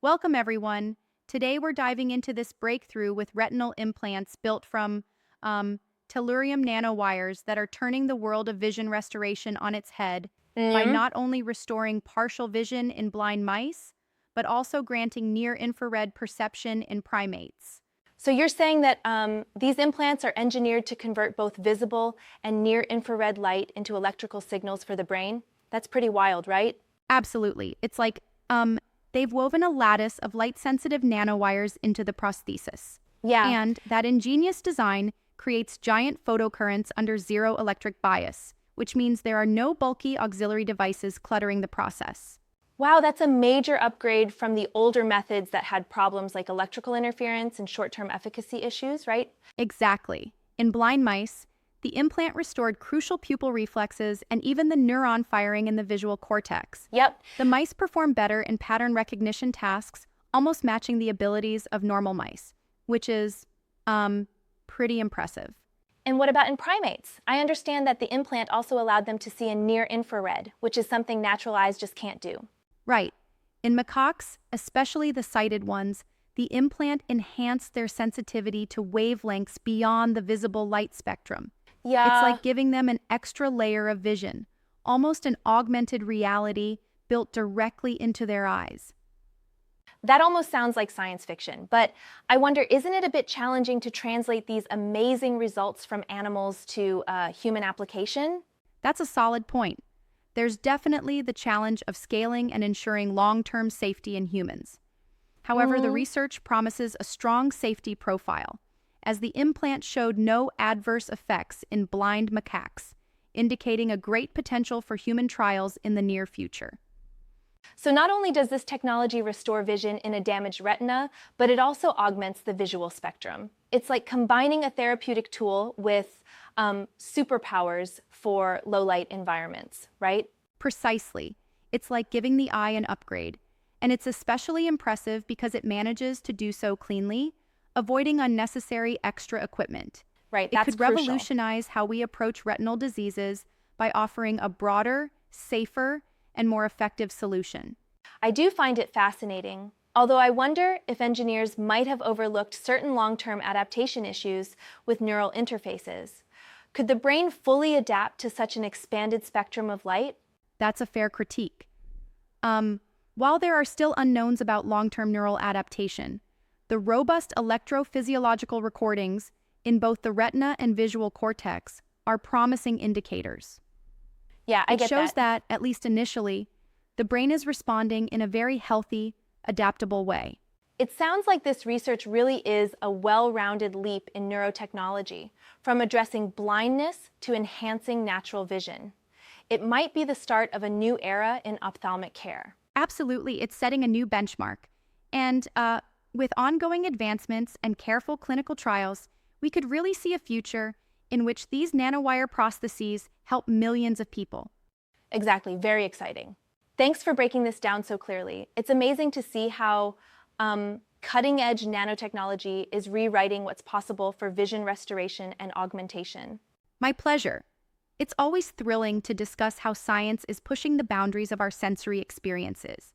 Welcome, everyone. Today we're diving into this breakthrough with retinal implants built from tellurium nanowires that are turning the world of vision restoration on its head by Hmm. not only restoring partial vision in blind mice, but also granting near-infrared perception in primates. So you're saying that these implants are engineered to convert both visible and near-infrared light into electrical signals for the brain? That's pretty wild, right? Absolutely. It's like they've woven a lattice of light-sensitive nanowires into the prosthesis. Yeah, And that ingenious design creates giant photocurrents under zero electric bias, which means there are no bulky auxiliary devices cluttering the process. wow, that's a major upgrade from the older methods that had problems like electrical interference and short-term efficacy issues, right? Exactly. In blind mice, the implant restored crucial pupil reflexes and even the neuron firing in the visual cortex. Yep. The mice perform better in pattern recognition tasks, almost matching the abilities of normal mice, which is, pretty impressive. And what about in primates? I understand that the implant also allowed them to see in near-infrared, which is something natural eyes just can't do. Right. In macaques, especially the sighted ones, the implant enhanced their sensitivity to wavelengths beyond the visible light spectrum. It's Yeah. like giving them an extra layer of vision, almost an augmented reality built directly into their eyes. That almost sounds like science fiction, but I wonder, isn't it a bit challenging to translate these amazing results from animals to human application? That's a solid point. There's definitely the challenge of scaling and ensuring long-term safety in humans. However, the Hmm. research promises a strong safety profile, as the implant showed no adverse effects in blind macaques, indicating a great potential for human trials in the near future. So not only does this technology restore vision in a damaged retina, but it also augments the visual spectrum. It's like combining a therapeutic tool with superpowers for low light environments, right? Precisely. It's like giving the eye an upgrade, and it's especially impressive because it manages to do so cleanly, avoiding unnecessary extra equipment. Right, It that's could crucial. revolutionize how we approach retinal diseases by offering a broader, safer, and more effective solution. I do find it fascinating, although I wonder if engineers might have overlooked certain long-term adaptation issues with neural interfaces. Could the brain fully adapt to such an expanded spectrum of light? That's a fair critique. While there are still unknowns about long-term neural adaptation, the robust electrophysiological recordings in both the retina and visual cortex are promising indicators. Yeah, I It get shows that. that, at least initially, the brain is responding in a very healthy, adaptable way. It sounds like this research really is a well-rounded leap in neurotechnology, from addressing blindness to enhancing natural vision. It might be the start of a new era in ophthalmic care. Absolutely, it's setting a new benchmark. And with ongoing advancements and careful clinical trials, we could really see a future in which these nanowire prostheses help millions of people. Exactly, very exciting. Thanks for breaking this down so clearly. It's amazing to see how cutting-edge nanotechnology is rewriting what's possible for vision restoration and augmentation. My pleasure. It's always thrilling to discuss how science is pushing the boundaries of our sensory experiences.